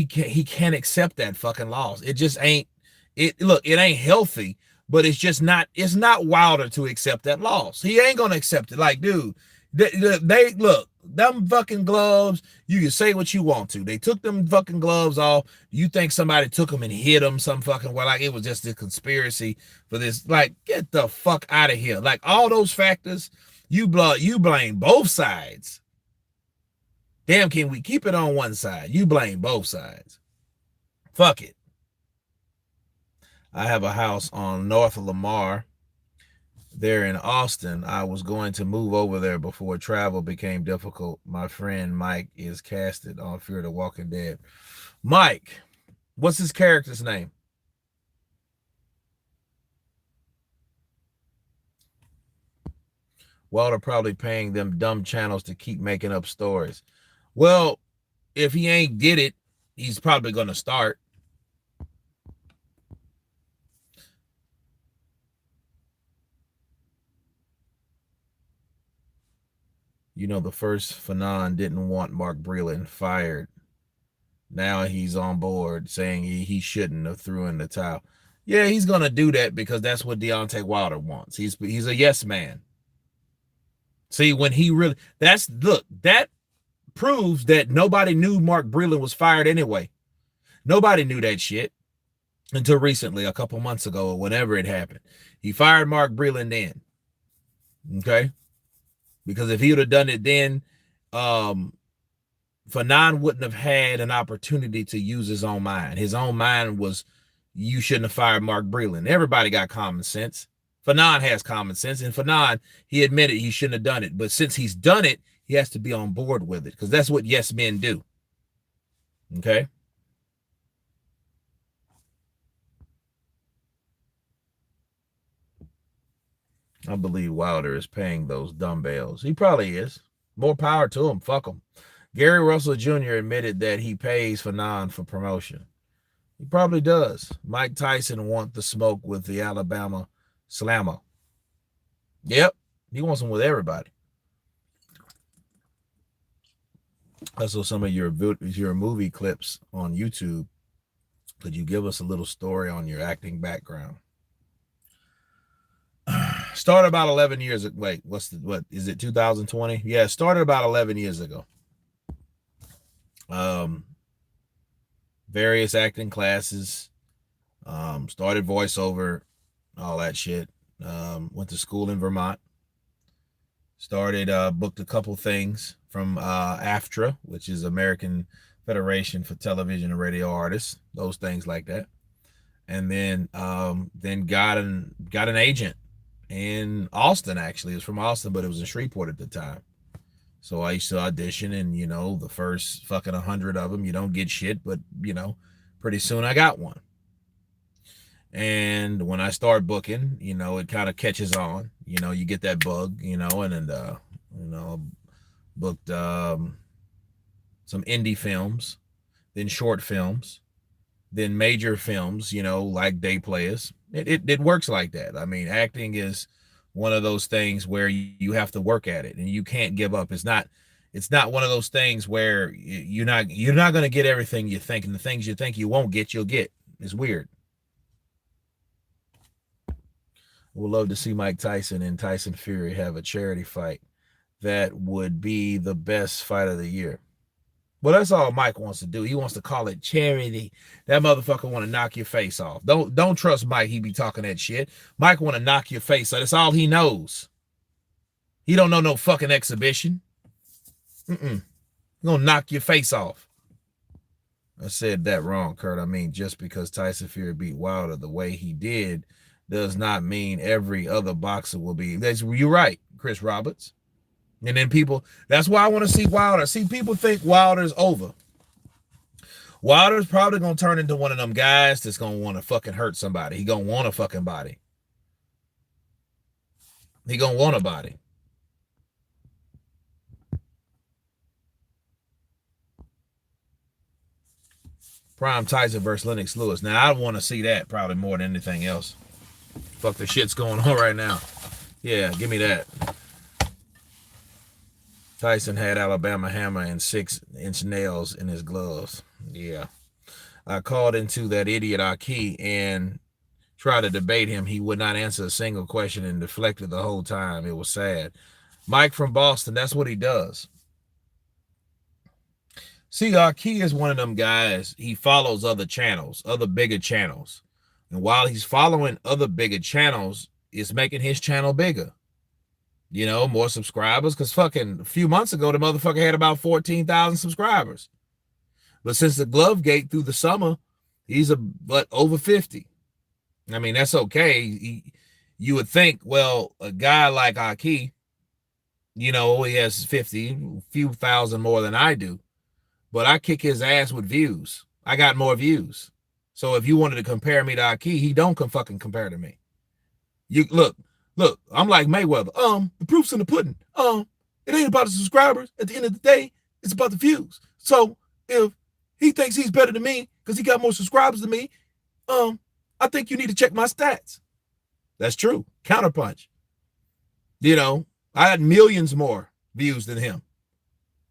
can't accept that fucking loss. It just ain't it. Look, it ain't healthy, but it's not Wilder to accept that loss. He ain't gonna accept it. Like, dude, they look, them fucking gloves, you can say what you want to. They took them fucking gloves off. You think somebody took them and hit them some fucking way? Like it was just a conspiracy for this. Like, get the fuck out of here. Like all those factors, you blame both sides. Damn, can we keep it on one side? You blame both sides. Fuck it. I have a house on North Lamar there in Austin. I was going to move over there before travel became difficult. My friend Mike is casted on Fear the Walking Dead. Mike, what's his character's name? Wilder probably paying them dumb channels to keep making up stories. Well, if he ain't get it, he's probably going to start. The first Fanon didn't want Mark Breland fired. Now he's on board saying he shouldn't have threw in the towel. Yeah, he's going to do that because that's what Deontay Wilder wants. He's a yes man. See, when he really, that proves that nobody knew Mark Breland was fired anyway. Nobody knew that shit until recently, a couple months ago or whenever it happened. He fired Mark Breland then. Okay? Because if he would have done it then, Fanon wouldn't have had an opportunity to use his own mind. His own mind was, you shouldn't have fired Mark Breland. Everybody got common sense. Fanon has common sense, and Fanon, he admitted he shouldn't have done it. But since he's done it, he has to be on board with it because that's what yes men do. Okay? I believe Wilder is paying those dumbbells. He probably is. More power to him. Fuck him. Gary Russell Jr. admitted that he pays Fanon for promotion. He probably does. Mike Tyson wants the smoke with the Alabama Slammer. Yep. He wants them with everybody. Also, some of your movie clips on YouTube. Could you give us a little story on your acting background? Started about 11 years ago. Wait, what is it, 2020? Yeah, started about 11 years ago. Various acting classes, started voiceover, all that shit. Went to school in Vermont. Started, booked a couple things from AFTRA, which is American Federation for Television and Radio Artists, those things like that. And then got an agent in Austin. Actually, it was from Austin, but it was in Shreveport at the time. So I used to audition, and the first fucking 100 of them, you don't get shit, but pretty soon I got one. And when I start booking, it kind of catches on. You get that bug, booked some indie films, then short films, then major films, like Day Players. It works like that. I mean, acting is one of those things where you have to work at it and you can't give up. It's not one of those things where you're not going to get everything you think, and the things you think you won't get, you'll get. It's weird. Would love to see Mike Tyson and Tyson Fury have a charity fight. That would be the best fight of the year. Well, that's all Mike wants to do. He wants to call it charity. That motherfucker want to knock your face off. Don't trust Mike. He be talking that shit. Mike want to knock your face off. That's all he knows. He don't know no fucking exhibition. He gonna knock your face off. I said that wrong, Kurt. I mean, just because Tyson Fury beat Wilder the way he did does not mean every other boxer will be. You're right, Chris Roberts. And then people, that's why I want to see Wilder. See, people think Wilder's over. Wilder's probably going to turn into one of them guys that's going to want to fucking hurt somebody. He going to want a fucking body. He going to want a body. Prime Tyson versus Lennox Lewis. Now, I want to see that probably more than anything else. Fuck the shit's going on right now. Yeah, give me that. Tyson had Alabama hammer and 6-inch nails in his gloves. Yeah. I called into that idiot Aki and tried to debate him. He would not answer a single question and deflected the whole time. It was sad. Mike from Boston, that's what he does. See, Aki is one of them guys. He follows other channels, other bigger channels. And while he's following other bigger channels, it's making his channel bigger. You know, more subscribers. Because fucking a few months ago, the motherfucker had about 14,000 subscribers. But since the Glovegate through the summer, he's over 50. I mean, that's okay. You would think, well, a guy like Aki, you know, he has 50, a few thousand more than I do. But I kick his ass with views. I got more views. So if you wanted to compare me to Aki, he don't fucking compare to me. You look, I'm like Mayweather. The proof's in the pudding. It ain't about the subscribers. At the end of the day, it's about the views. So if he thinks he's better than me because he got more subscribers than me, I think you need to check my stats. That's true. Counterpunch. You know, I had millions more views than him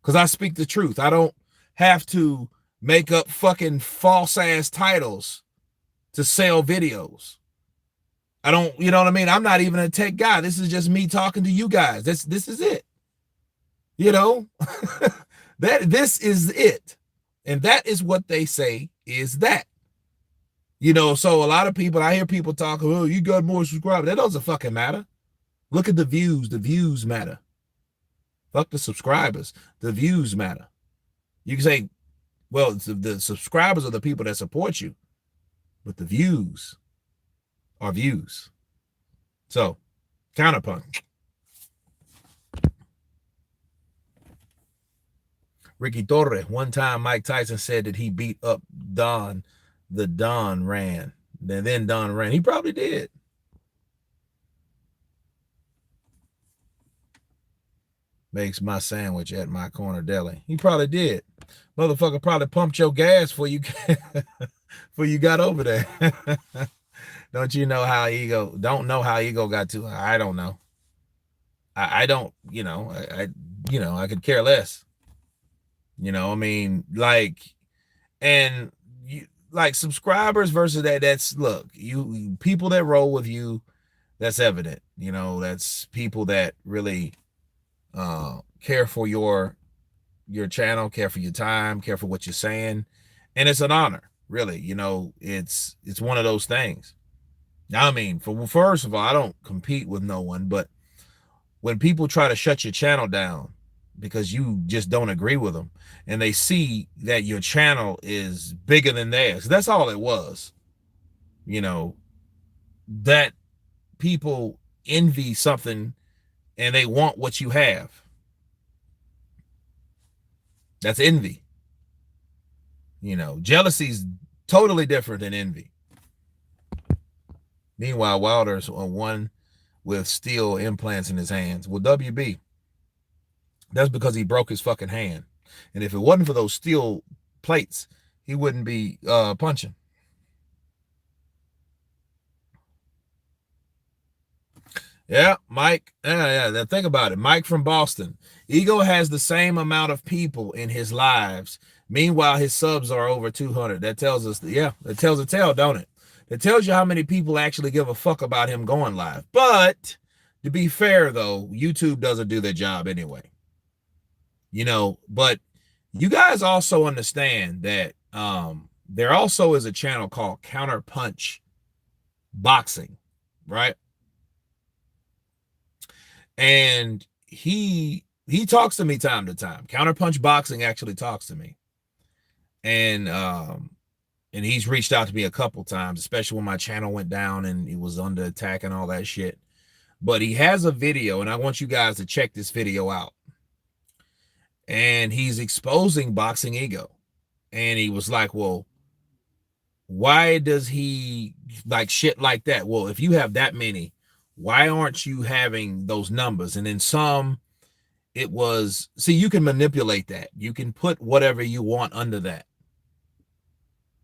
because I speak the truth. I don't have to make up fucking false ass titles to sell videos. I don't, you know what I mean? I'm not even a tech guy. This is just me talking to you guys. This is it. You know, this is it. And that is what they say is that. You know, so a lot of people, I hear people talk, oh, you got more subscribers. That doesn't fucking matter. Look at the views. The views matter. Fuck the subscribers. The views matter. You can say, well, the subscribers are the people that support you, but the views are views. So, Counterpunch. Ricky Torre. One time Mike Tyson said that he beat up Don. The Don ran. Then Don ran. He probably did. Makes my sandwich at my corner deli. He probably did. Motherfucker probably pumped your gas before you got over there. Don't you know how ego? Don't know how ego got to? I don't know. I don't. You know. I could care less. You know. I mean, like, and you like subscribers versus that. That's look. You people that roll with you. That's evident. You know. That's people that really care for your channel, care for your time, care for what you're saying, and it's an honor. Really. You know. It's one of those things. I mean, first of all, I don't compete with no one, but when people try to shut your channel down because you just don't agree with them and they see that your channel is bigger than theirs, that's all it was. You know, that people envy something and they want what you have. That's envy. You know, jealousy is totally different than envy. Meanwhile, Wilder's on one with steel implants in his hands. Well, WB, that's because he broke his fucking hand. And if it wasn't for those steel plates, he wouldn't be punching. Yeah, Mike. Yeah. Think about it. Mike from Boston. Ego has the same amount of people in his lives. Meanwhile, his subs are over 200. That tells us, that tells a tale, don't it? It tells you how many people actually give a fuck about him going live. But to be fair, though, YouTube doesn't do their job anyway. You know, but You guys also understand that there also is a channel called Counterpunch Boxing, right? And he talks to me time to time. Counterpunch Boxing actually talks to me. And he's reached out to me a couple times, especially when my channel went down and it was under attack and all that shit. But he has a video, and I want you guys to check this video out. And he's exposing boxing ego. And he was like, well, why does he like shit like that? Well, if you have that many, why aren't you having those numbers? And then some, it was, see, you can manipulate that. You can put whatever you want under that.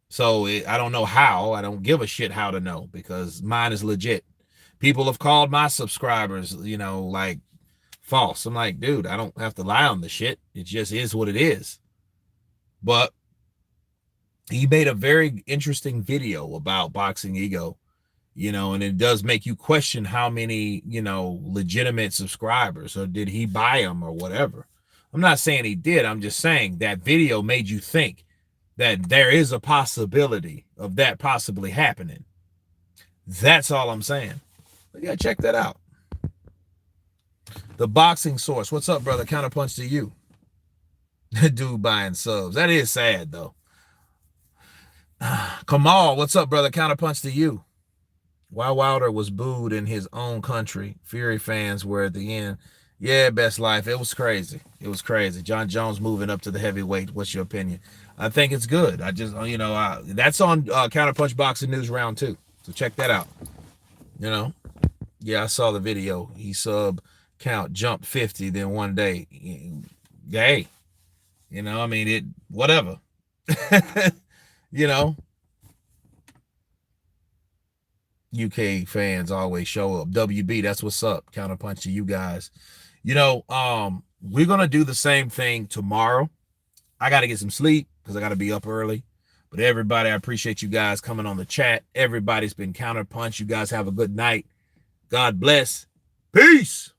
So I don't know how. I don't give a shit how to know, because mine is legit. People have called my subscribers, you know, like false. I'm like, dude, I don't have to lie on the shit. It just is what it is. But he made a very interesting video about boxing ego, you know, and it does make you question how many, you know, legitimate subscribers, or did he buy them or whatever. I'm not saying he did. I'm just saying that video made you think that there is a possibility of that possibly happening. That's all I'm saying. But yeah, check that out. The Boxing Source. What's up, brother? Counterpunch to you. Dude buying subs. That is sad, though. Kamal, what's up, brother? Counterpunch to you. Why Wilder was booed in his own country. Fury fans were at the end. Yeah, best life. It was crazy. It was crazy. John Jones moving up to the heavyweight. What's your opinion? I think it's good. I just, you know, that's on Counterpunch Boxing News Round 2. So check that out. You know, yeah, I saw the video. He sub count jumped 50. Then one day, hey, you know, I mean, it, whatever. You know, UK fans always show up. WB, that's what's up. Counterpunch to you guys. You know, we're going to do the same thing tomorrow. I got to get some sleep because I got to be up early. But everybody, I appreciate you guys coming on the chat. Everybody's been Counterpunch. You guys have a good night. God bless. Peace.